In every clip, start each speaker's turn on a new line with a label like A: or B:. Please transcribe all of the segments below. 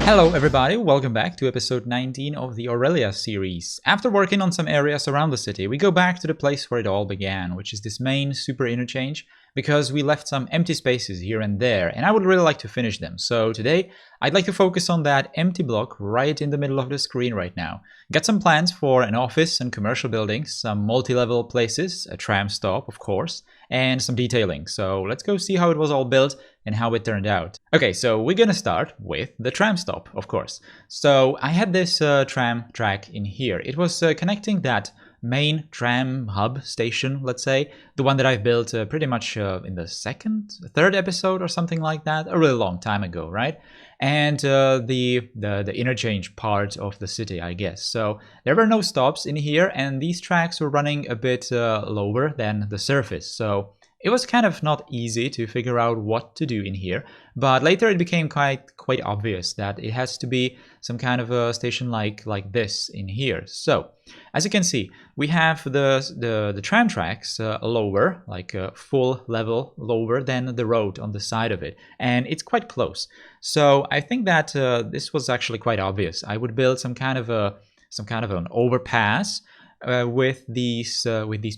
A: Hello everybody, welcome back to episode 19 of the Aurelia series. After working on some areas around the city, we go back to the place where it all began, which is this main super interchange, because we left some empty spaces here and there, and I would really like to finish them. So today, I'd like to focus on that empty block right in the middle of the screen right now. Got some plans for an office and commercial buildings, some multi-level places, a tram stop of course, and some detailing. So let's go see how it was all built and how it turned out. Okay, so we're gonna start with the tram stop, of course. So I had this tram track in here. It was connecting that main tram hub station, let's say, the one that I've built pretty much in the third episode or something like that, a really long time ago, right? And the interchange part of the city, I guess. So there were no stops in here, and these tracks were running a bit lower than the surface. So it was kind of not easy to figure out what to do in here, but later it became quite obvious that it has to be some kind of a station like this in here. So as you can see, we have the tram tracks lower, like a full level lower than the road on the side of it, and it's quite close. So I think that this was actually quite obvious. I would build some kind of an overpass with these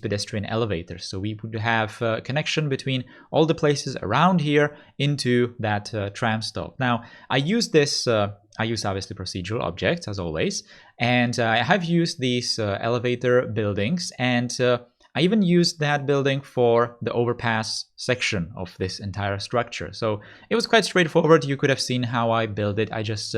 A: pedestrian elevators. So we would have a connection between all the places around here into that tram stop. Now I use this. I use obviously procedural objects as always, and I have used these elevator buildings, and I even used that building for the overpass section of this entire structure. So it was quite straightforward. You could have seen how I built it. I just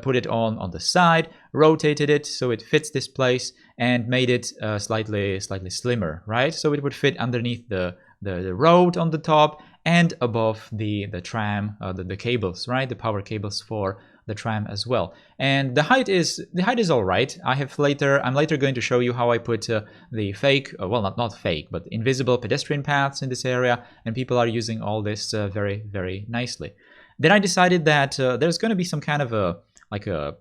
A: put it on the side, rotated it so it fits this place, and made it slightly slimmer, right? So it would fit underneath the road on the top and above the tram, the cables, right? The power cables for the tram as well. And the height is all right. I'm later going to show you how I put the fake, well, not fake, but invisible pedestrian paths in this area, and people are using all this very nicely. Then I decided that there's going to be some kind of a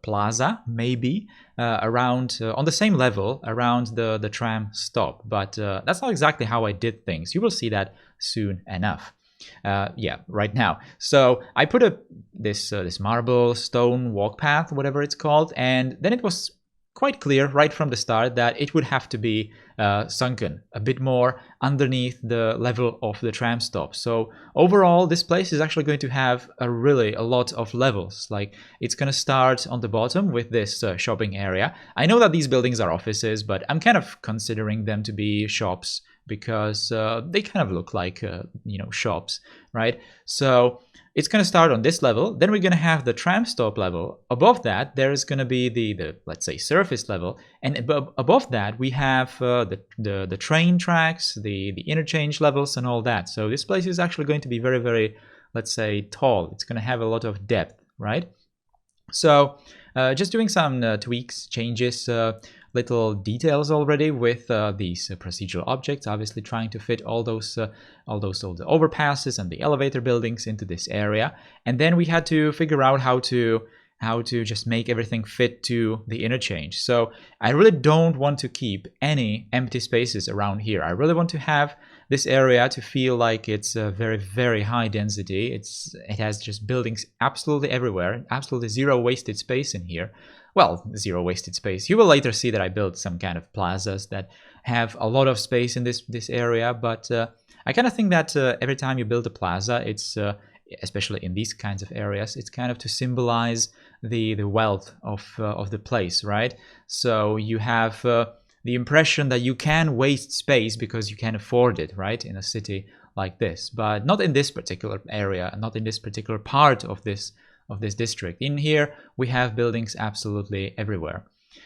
A: plaza maybe around on the same level around the tram stop, but that's not exactly how I did things. You will see that soon enough. Yeah, right now. So I put this marble stone walk path, whatever it's called, and then it was quite clear right from the start that it would have to be sunken a bit more underneath the level of the tram stop. So overall, this place is actually going to have a lot of levels. Like, it's going to start on the bottom with this shopping area. I know that these buildings are offices, but I'm kind of considering them to be shops because they kind of look like shops, right? So it's going to start on this level. Then we're going to have the tram stop level. Above that, there is going to be the let's say surface level, and above that we have the train tracks, the interchange levels, and all that. So this place is actually going to be very, let's say, tall. It's going to have a lot of depth, right? So just doing some tweaks, changes, little details already with these procedural objects, obviously trying to fit all the overpasses and the elevator buildings into this area. And then we had to figure out how to just make everything fit to the interchange. So I really don't want to keep any empty spaces around here. I really want to have this area to feel like it's a very high density. It has just buildings absolutely everywhere, absolutely zero wasted space in here. Well, zero wasted space. You will later see that I built some kind of plazas that have a lot of space in this area, but I kind of think that every time you build a plaza, it's especially in these kinds of areas, it's kind of to symbolize the wealth of the place, right? So you have the impression that you can waste space because you can afford it, right, in a city like this, but not in this particular area, not in this particular part of this district. In here, we have buildings absolutely everywhere.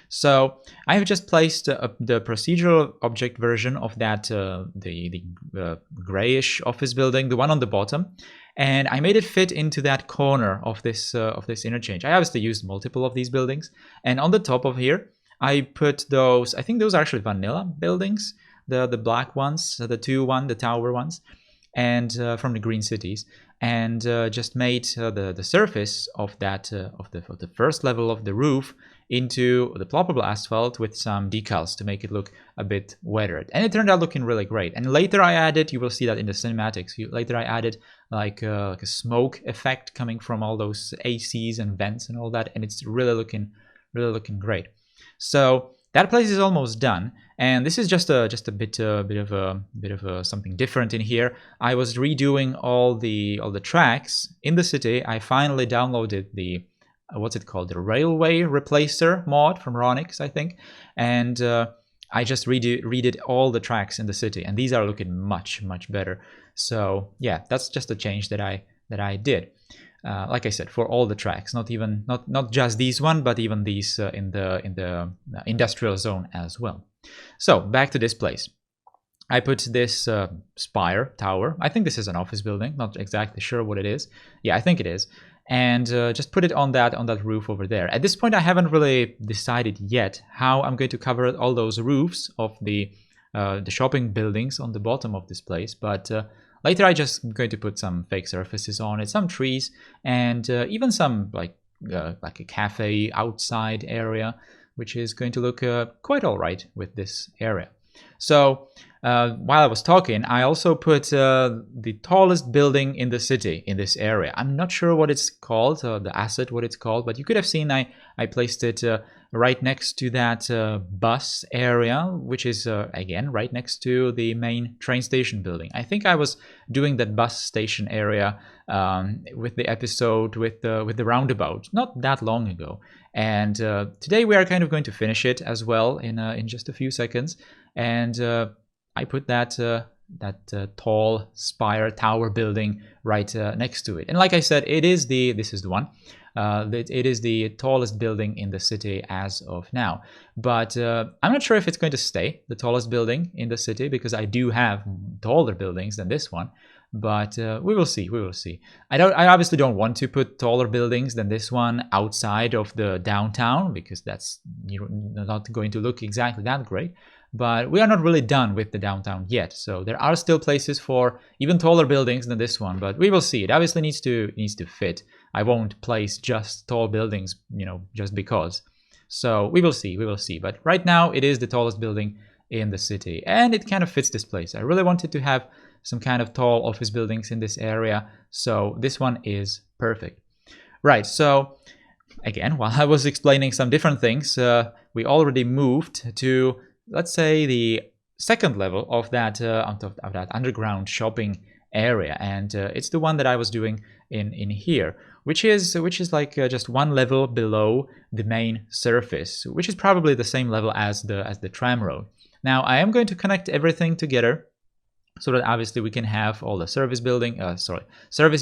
A: So I have just placed the procedural object version of that the grayish office building, the one on the bottom, and I made it fit into that corner of this interchange. I obviously used multiple of these buildings, and on the top of here, I put those. I think those are actually vanilla buildings, the black ones, the tower ones. and from the green cities, and just made the surface of that of the first level of the roof into the ploppable asphalt with some decals to make it look a bit weathered. And it turned out looking really great. And later I added, you will see that in the cinematics, later I added like a smoke effect coming from all those ACs and vents and all that, and it's really looking great. So that place is almost done, and this is just a bit of something different in here. I was redoing all the tracks in the city. I finally downloaded the what's it called, the railway replacer mod from Ronix, I think, and I just redid all the tracks in the city, and these are looking much better. So yeah, that's just a change that I did. Like I said, for all the tracks, not just these one, but even these in the industrial zone as well. So back to this place. I put this spire tower. I think this is an office building. Not exactly sure what it is. Yeah, I think it is. And just put it on that roof over there. At this point, I haven't really decided yet how I'm going to cover all those roofs of the shopping buildings on the bottom of this place, but later I just going to put some fake surfaces on it, some trees, and even some like a cafe outside area, which is going to look quite all right with this area. So while I was talking, I also put the tallest building in the city in this area. I'm not sure what it's called, the asset, what it's called, but you could have seen I placed it right next to that bus area, which is again right next to the main train station building. I think I was doing that bus station area with the episode with the roundabout not that long ago, and today we are kind of going to finish it as well in just a few seconds. And I put that tall spire tower building right next to it. And like I said, this is the one. It is the tallest building in the city as of now. But I'm not sure if it's going to stay the tallest building in the city, because I do have taller buildings than this one. But we will see. I obviously don't want to put taller buildings than this one outside of the downtown, because that's not going to look exactly that great. But we are not really done with the downtown yet, so there are still places for even taller buildings than this one. But we will see. It obviously needs to fit. I won't place just tall buildings, just because. So we will see. But right now it is the tallest building in the city, and it kind of fits this place. I really wanted to have some kind of tall office buildings in this area, so this one is perfect. Right, so again, while I was explaining some different things, we already moved to, let's say, the second level of that underground shopping area, and it's the one that I was doing in here, which is like just one level below the main surface, which is probably the same level as the tram road. Now I am going to connect everything together, so that obviously we can have all the service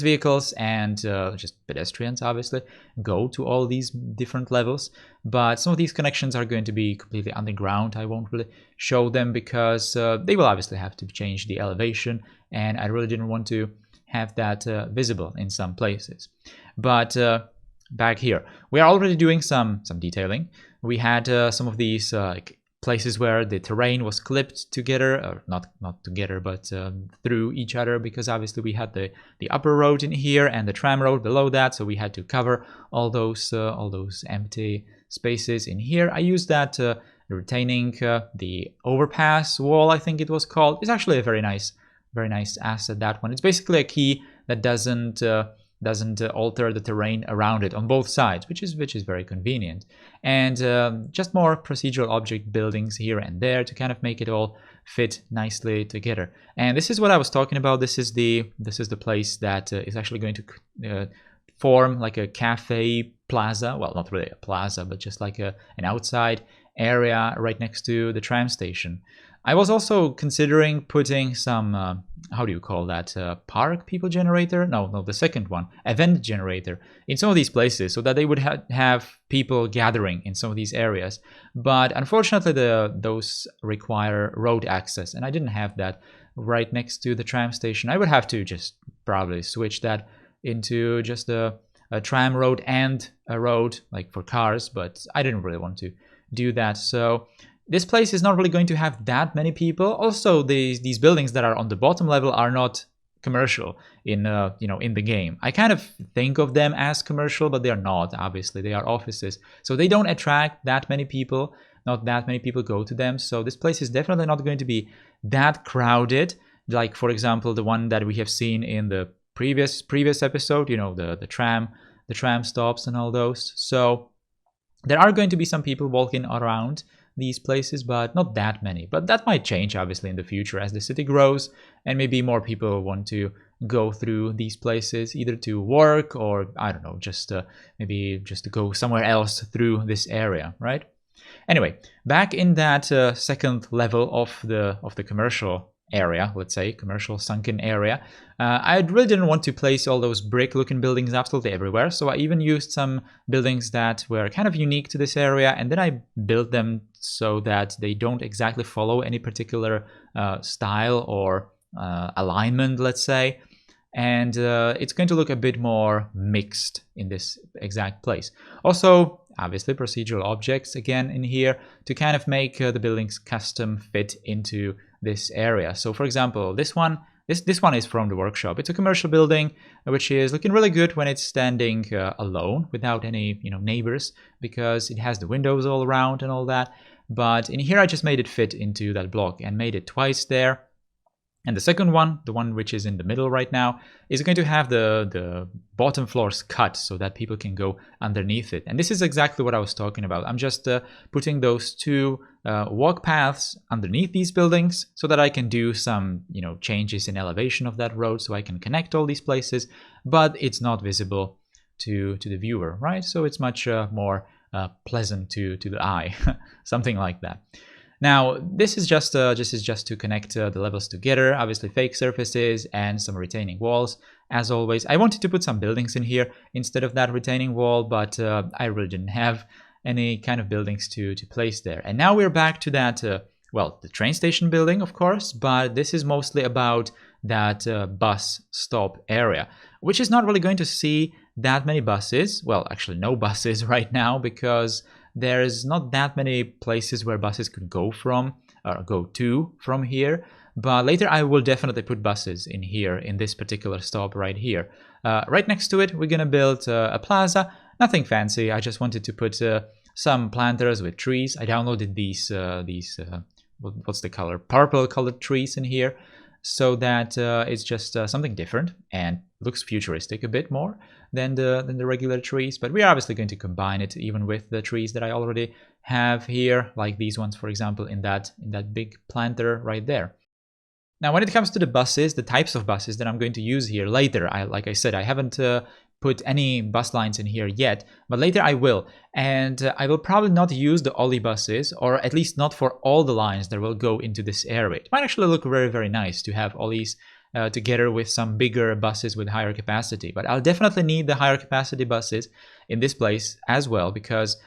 A: vehicles and just pedestrians obviously go to all these different levels. But some of these connections are going to be completely underground. I won't really show them because they will obviously have to change the elevation, and I really didn't want to have that visible in some places. But back here, we are already doing some detailing. We had some of these places where the terrain was clipped together, or not together, but through each other, because obviously we had the upper road in here and the tram road below that, so we had to cover all those empty spaces in here. I used that retaining the overpass wall, I think it was called. It's actually a very nice asset, that one. It's basically a key that doesn't alter the terrain around it on both sides, which is very convenient. And just more procedural object buildings here and there to kind of make it all fit nicely together. And this is what I was talking about. This is the place that is actually going to form like a cafe plaza. Well, not really a plaza, but just like an outside area right next to the tram station. I was also considering putting some, how do you call that, park people generator? No, the second one, event generator, in some of these places, so that they would have people gathering in some of these areas. But unfortunately, those require road access, and I didn't have that right next to the tram station. I would have to just probably switch that into just a tram road and a road like for cars, but I didn't really want to do that. So this place is not really going to have that many people. Also, these buildings that are on the bottom level are not commercial in in the game. I kind of think of them as commercial, but they are not. Obviously, they are offices, so they don't attract that many people. Not that many people go to them, so this place is definitely not going to be that crowded. Like, for example, the one that we have seen in the previous episode. The tram stops and all those. So there are going to be some people walking around these places, but not that many. But that might change, obviously, in the future as the city grows and maybe more people want to go through these places, either to work or, I don't know, just maybe just to go somewhere else through this area, right? Anyway, back in that second level of the commercial area, let's say, commercial sunken area, I really didn't want to place all those brick-looking buildings absolutely everywhere, so I even used some buildings that were kind of unique to this area, and then I built them so that they don't exactly follow any particular style or alignment, let's say, and it's going to look a bit more mixed in this exact place. Also, obviously, procedural objects again in here to kind of make the buildings custom fit into this area. So, for example, this one is from the workshop. It's a commercial building which is looking really good when it's standing alone without any neighbors, because it has the windows all around and all that. But in here, I just made it fit into that block and made it twice there. And the second one, the one which is in the middle right now, is going to have the bottom floors cut so that people can go underneath it. And this is exactly what I was talking about. I'm just putting those two walk paths underneath these buildings so that I can do some changes in elevation of that road, so I can connect all these places, but it's not visible to the viewer, right? So it's much more pleasant to the eye, something like that. Now, this is just to connect the levels together, obviously fake surfaces and some retaining walls. As always, I wanted to put some buildings in here instead of that retaining wall, but I really didn't have any kind of buildings to place there. And now we're back to that, well, the train station building, of course, but this is mostly about that bus stop area, which is not really going to see that many buses. Well, actually no buses right now, because there's not that many places where buses could go from or go to from here. But later I will definitely put buses in here, in this particular stop right here. Right next to it, we're gonna build a plaza. Nothing fancy. I just wanted to put some planters with trees. I downloaded these what's the color? Purple colored trees in here, so that it's just something different and looks futuristic a bit more than the regular trees. But we're obviously going to combine it even with the trees that I already have here, like these ones, for example, in that big planter right there. Now, when it comes to the buses, the types of buses that I'm going to use here later, like I said, I haven't put any bus lines in here yet, but later I will. And I will probably not use the Ollie buses, or at least not for all the lines that will go into this area. It might actually look very, very nice to have Ollies together with some bigger buses with higher capacity. But I'll definitely need the higher capacity buses in this place as well, because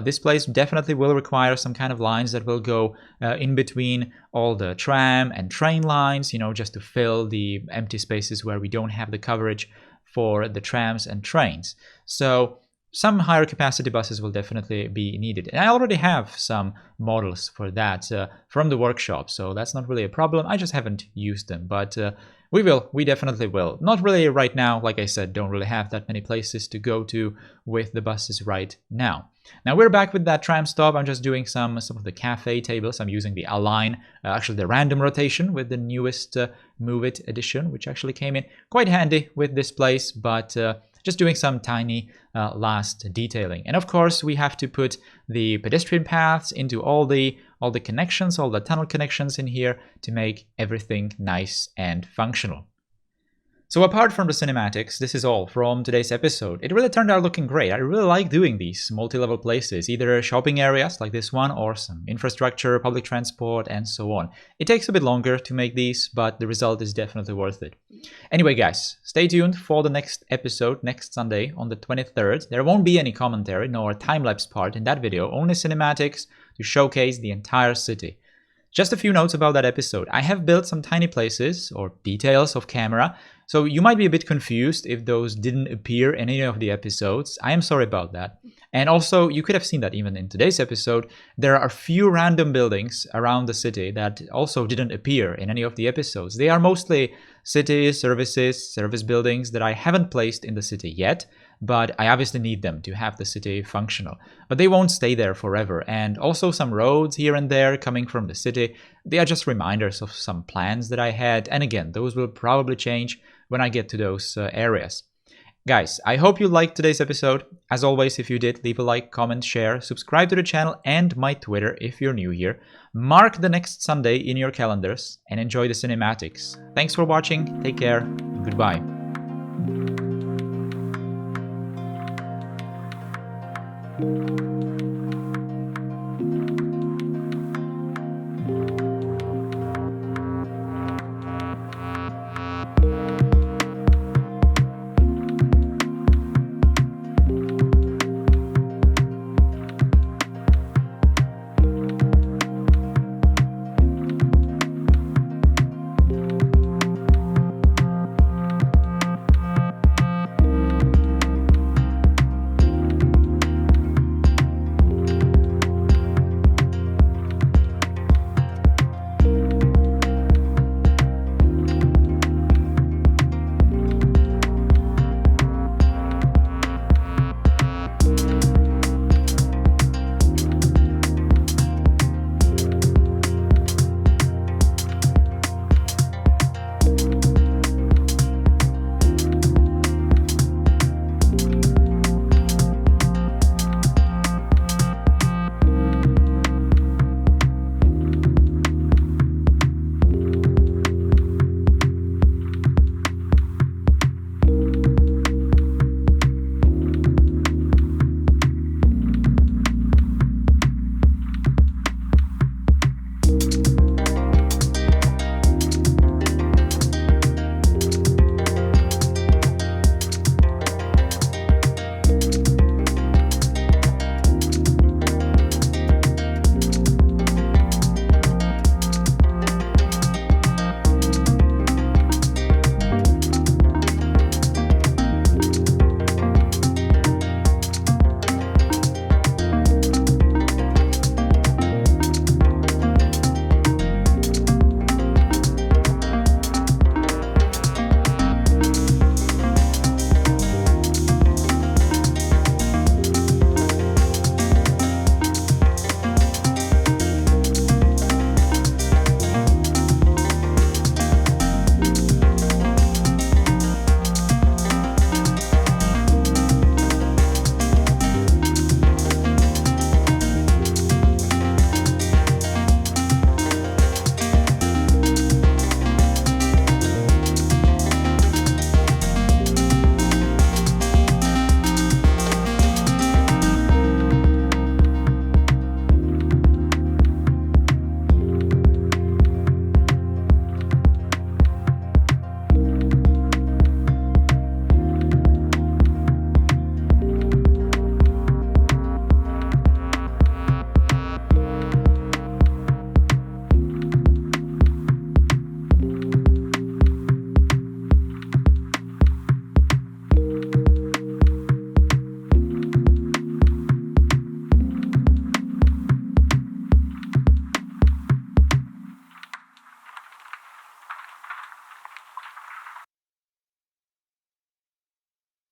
A: this place definitely will require some kind of lines that will go in between all the tram and train lines, just to fill the empty spaces where we don't have the coverage for the trams and trains. So some higher capacity buses will definitely be needed. And I already have some models for that from the workshop, so that's not really a problem. I just haven't used them, but we definitely will. Not really right now, like I said, don't really have that many places to go to with the buses right now. Now we're back with that tram stop. I'm just doing some of the cafe tables. I'm using the align, actually the random rotation with the newest Move It edition, which actually came in quite handy with this place, but just doing some tiny last detailing. And of course, we have to put the pedestrian paths into all the connections, all the tunnel connections in here to make everything nice and functional. So apart from the cinematics, this is all from today's episode. It really turned out looking great. I really like doing these multi-level places, either shopping areas like this one or some infrastructure, public transport, and so on. It takes a bit longer to make these, but the result is definitely worth it. Anyway, guys, stay tuned for the next episode next Sunday on the 23rd. There won't be any commentary nor time-lapse part in that video, only cinematics to showcase the entire city. Just a few notes about that episode. I have built some tiny places or details of camera, so you might be a bit confused if those didn't appear in any of the episodes. I am sorry about that. And also, you could have seen that even in today's episode, there are a few random buildings around the city that also didn't appear in any of the episodes. They are mostly cities, service buildings that I haven't placed in the city yet, but I obviously need them to have the city functional. But they won't stay there forever. And also some roads here and there coming from the city. They are just reminders of some plans that I had. And again, those will probably change when I get to those areas. Guys, I hope you liked today's episode. As always, if you did, leave a like, comment, share, subscribe to the channel and my Twitter if you're new here. Mark the next Sunday in your calendars and enjoy the cinematics. Thanks for watching, take care, and goodbye.